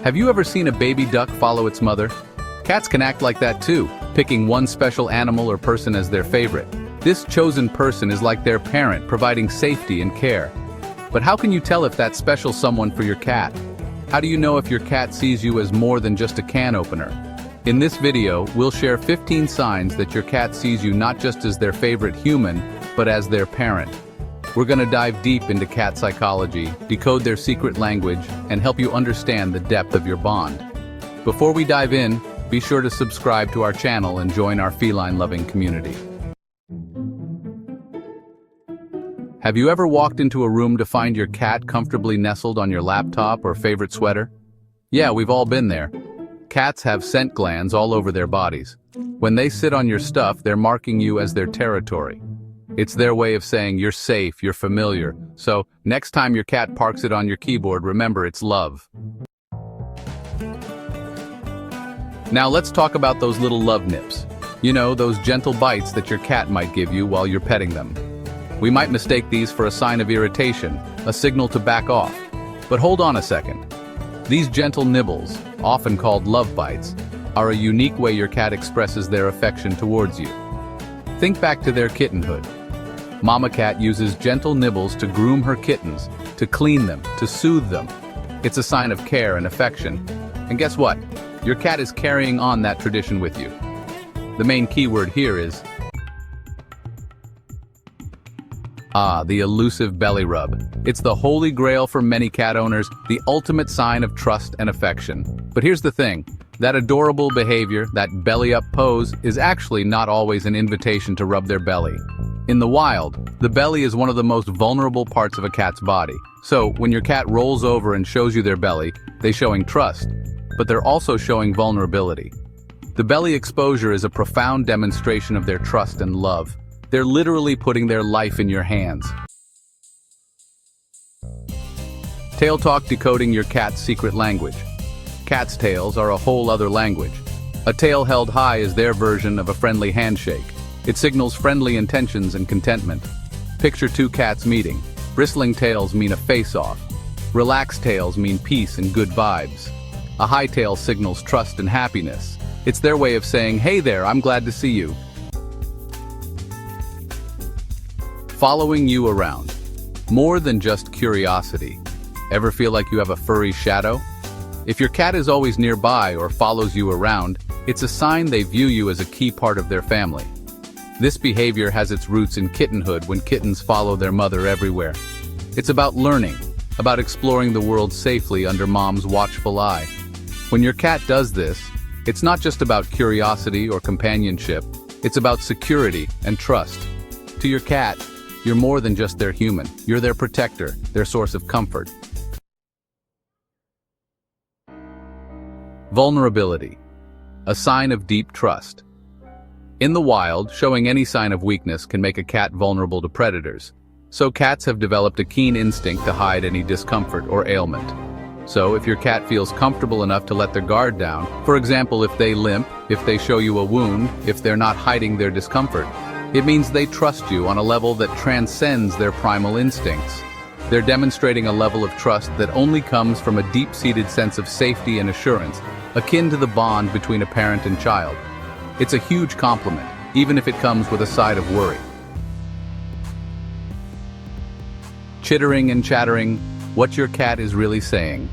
Have you ever seen a baby duck follow its mother? Cats can act like that too, picking one special animal or person as their favorite. This chosen person is like their parent, providing safety and care. But how can you tell if that's special someone for your cat? How do you know if your cat sees you as more than just a can opener? In this video, we'll share 15 signs that your cat sees you not just as their favorite human, but as their parent. We're going to dive deep into cat psychology, decode their secret language, and help you understand the depth of your bond. Before we dive in, be sure to subscribe to our channel and join our feline-loving community. Have you ever walked into a room to find your cat comfortably nestled on your laptop or favorite sweater? Yeah, we've all been there. Cats have scent glands all over their bodies. When they sit on your stuff, they're marking you as their territory. It's their way of saying you're safe, you're familiar. So, next time your cat parks it on your keyboard, remember it's love. Now let's talk about those little love nips. You know, those gentle bites that your cat might give you while you're petting them. We might mistake these for a sign of irritation, a signal to back off. But hold on a second. These gentle nibbles, often called love bites, are a unique way your cat expresses their affection towards you. Think back to their kittenhood. Mama cat uses gentle nibbles to groom her kittens, to clean them, to soothe them. It's a sign of care and affection. And guess what? Your cat is carrying on that tradition with you. The main keyword here is the elusive belly rub. It's the holy grail for many cat owners, the ultimate sign of trust and affection. But here's the thing, that adorable behavior, that belly-up pose, is actually not always an invitation to rub their belly. In the wild, the belly is one of the most vulnerable parts of a cat's body. So, when your cat rolls over and shows you their belly, they're showing trust, but they're also showing vulnerability. The belly exposure is a profound demonstration of their trust and love. They're literally putting their life in your hands. Tail talk, decoding your cat's secret language. Cats' tails are a whole other language. A tail held high is their version of a friendly handshake. It signals friendly intentions and contentment. Picture two cats meeting. Bristling tails mean a face-off. Relaxed tails mean peace and good vibes. A high tail signals trust and happiness. It's their way of saying, hey there, I'm glad to see you. Following you around. More than just curiosity. Ever feel like you have a furry shadow? If your cat is always nearby or follows you around, it's a sign they view you as a key part of their family. This behavior has its roots in kittenhood when kittens follow their mother everywhere. It's about learning, about exploring the world safely under mom's watchful eye. When your cat does this, it's not just about curiosity or companionship, it's about security and trust. To your cat, you're more than just their human. You're their protector, their source of comfort. Vulnerability. A sign of deep trust. In the wild, showing any sign of weakness can make a cat vulnerable to predators. So cats have developed a keen instinct to hide any discomfort or ailment. So if your cat feels comfortable enough to let their guard down, for example if they limp, if they show you a wound, if they're not hiding their discomfort, it means they trust you on a level that transcends their primal instincts. They're demonstrating a level of trust that only comes from a deep-seated sense of safety and assurance, akin to the bond between a parent and child. It's a huge compliment, even if it comes with a side of worry. Chittering and chattering, what your cat is really saying.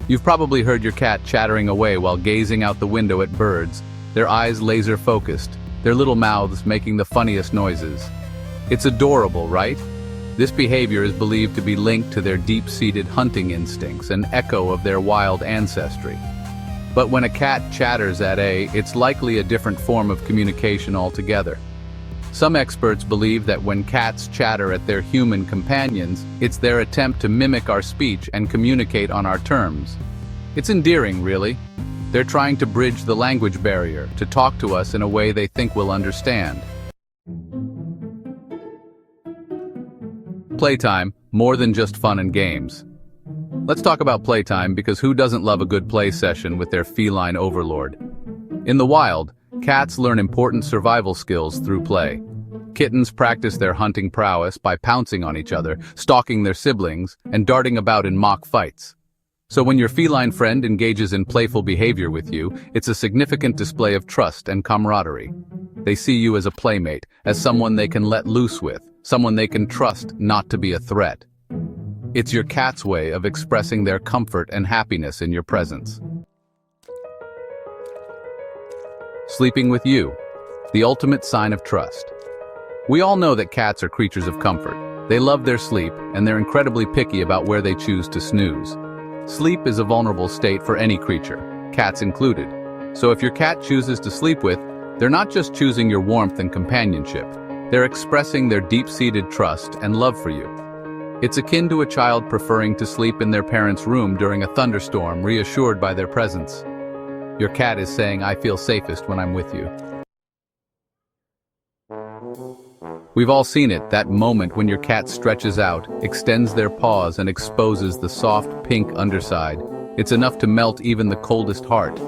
You've probably heard your cat chattering away while gazing out the window at birds, their eyes laser-focused, their little mouths making the funniest noises. It's adorable, right? This behavior is believed to be linked to their deep-seated hunting instincts, an echo of their wild ancestry. But when a cat chatters it's likely a different form of communication altogether. Some experts believe that when cats chatter at their human companions, it's their attempt to mimic our speech and communicate on our terms. It's endearing, really. They're trying to bridge the language barrier, to talk to us in a way they think we'll understand. Playtime, more than just fun and games. Let's talk about playtime, because who doesn't love a good play session with their feline overlord? In the wild, cats learn important survival skills through play. Kittens practice their hunting prowess by pouncing on each other, stalking their siblings, and darting about in mock fights. So when your feline friend engages in playful behavior with you, it's a significant display of trust and camaraderie. They see you as a playmate, as someone they can let loose with, someone they can trust not to be a threat. It's your cat's way of expressing their comfort and happiness in your presence. Sleeping with you, the ultimate sign of trust. We all know that cats are creatures of comfort. They love their sleep, and they're incredibly picky about where they choose to snooze. Sleep is a vulnerable state for any creature, cats included. So if your cat chooses to sleep with, they're not just choosing your warmth and companionship. They're expressing their deep-seated trust and love for you. It's akin to a child preferring to sleep in their parents' room during a thunderstorm, reassured by their presence. Your cat is saying, "I feel safest when I'm with you." We've all seen it, that moment when your cat stretches out, extends their paws, and exposes the soft, pink underside. It's enough to melt even the coldest heart.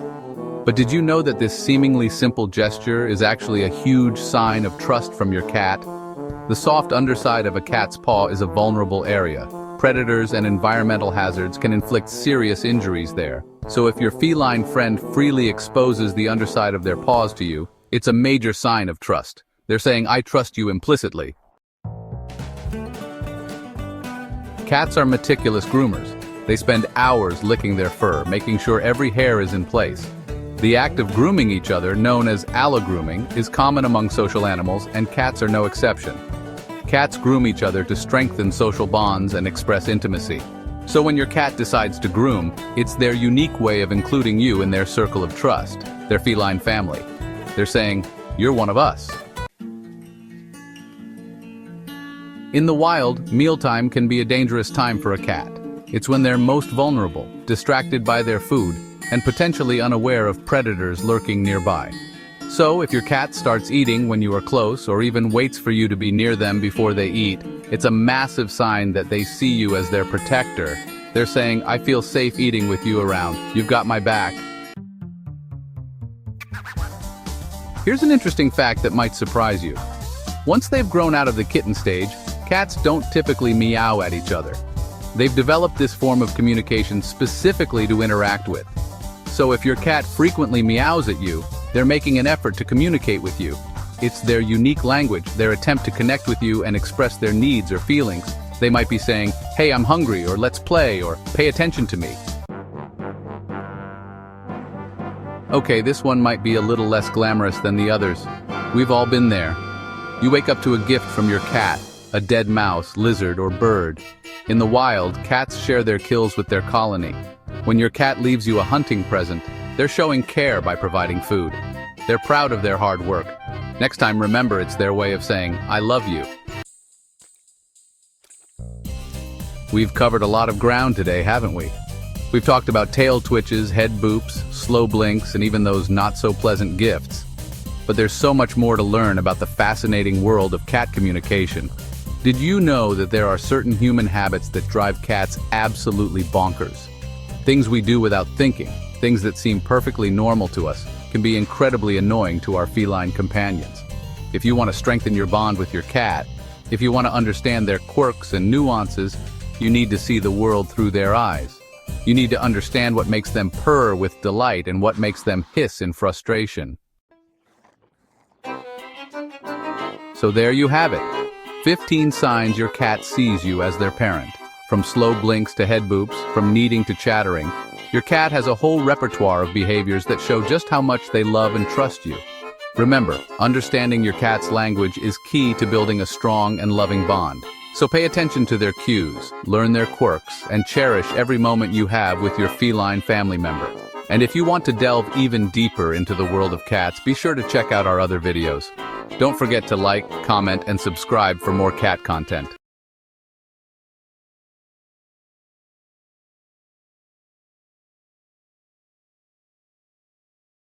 But did you know that this seemingly simple gesture is actually a huge sign of trust from your cat? The soft underside of a cat's paw is a vulnerable area. Predators and environmental hazards can inflict serious injuries there. So if your feline friend freely exposes the underside of their paws to you, it's a major sign of trust. They're saying, "I trust you implicitly." Cats are meticulous groomers. They spend hours licking their fur, making sure every hair is in place. The act of grooming each other, known as allo-grooming, is common among social animals, and cats are no exception. Cats groom each other to strengthen social bonds and express intimacy. So when your cat decides to groom, it's their unique way of including you in their circle of trust, their feline family. They're saying, "You're one of us." In the wild, mealtime can be a dangerous time for a cat. It's when they're most vulnerable, distracted by their food, and potentially unaware of predators lurking nearby. So, if your cat starts eating when you are close, or even waits for you to be near them before they eat, it's a massive sign that they see you as their protector. They're saying, "I feel safe eating with you around. You've got my back." Here's an interesting fact that might surprise you. Once they've grown out of the kitten stage, cats don't typically meow at each other. They've developed this form of communication specifically to interact with. So if your cat frequently meows at you, they're making an effort to communicate with you. It's their unique language, their attempt to connect with you and express their needs or feelings. They might be saying, "Hey, I'm hungry," or "Let's play," or "Pay attention to me." Okay, this one might be a little less glamorous than the others. We've all been there. You wake up to a gift from your cat, a dead mouse, lizard, or bird. In the wild, cats share their kills with their colony. When your cat leaves you a hunting present, they're showing care by providing food. They're proud of their hard work. Next time, remember it's their way of saying, "I love you." We've covered a lot of ground today, haven't we? We've talked about tail twitches, head boops, slow blinks, and even those not-so-pleasant gifts. But there's so much more to learn about the fascinating world of cat communication. Did you know that there are certain human habits that drive cats absolutely bonkers? Things we do without thinking, things that seem perfectly normal to us, can be incredibly annoying to our feline companions. If you want to strengthen your bond with your cat, if you want to understand their quirks and nuances, you need to see the world through their eyes. You need to understand what makes them purr with delight and what makes them hiss in frustration. So there you have it. 15 signs your cat sees you as their parent. From slow blinks to head boops, from kneading to chattering, your cat has a whole repertoire of behaviors that show just how much they love and trust you. Remember, understanding your cat's language is key to building a strong and loving bond. So pay attention to their cues, learn their quirks, and cherish every moment you have with your feline family member. And if you want to delve even deeper into the world of cats, be sure to check out our other videos. Don't forget to like, comment, and subscribe for more cat content.